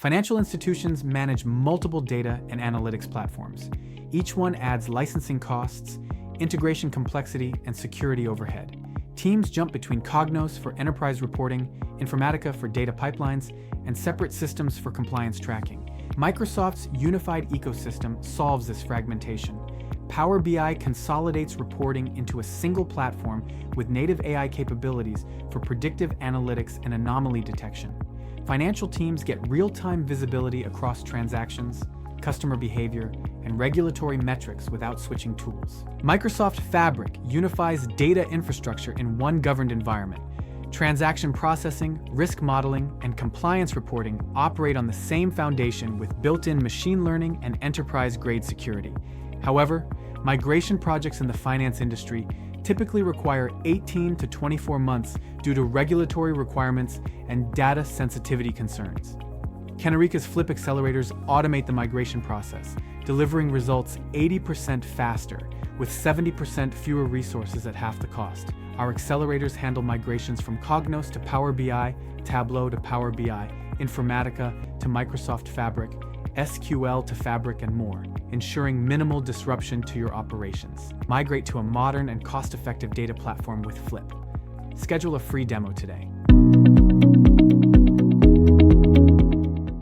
Financial institutions manage multiple data and analytics platforms. Each one adds licensing costs, integration complexity, and security overhead. Teams jump between Cognos for enterprise reporting, Informatica for data pipelines, and separate systems for compliance tracking. Microsoft's unified ecosystem solves this fragmentation. Power BI consolidates reporting into a single platform with native AI capabilities for predictive analytics and anomaly detection. Financial teams get real-time visibility across transactions, customer behavior, and regulatory metrics without switching tools. Microsoft Fabric unifies data infrastructure in one governed environment. Transaction processing, risk modeling, and compliance reporting operate on the same foundation with built-in machine learning and enterprise-grade security. However, migration projects in the finance industry typically require 18 to 24 months due to regulatory requirements and data sensitivity concerns. Kanerika's Flip accelerators automate the migration process, delivering results 80% faster, with 70% fewer resources at half the cost. Our accelerators handle migrations from Cognos to Power BI, Tableau to Power BI, Informatica to Microsoft Fabric, SQL to Fabric, and more, ensuring minimal disruption to your operations. Migrate to a modern and cost-effective data platform with Flip. Schedule a free demo today.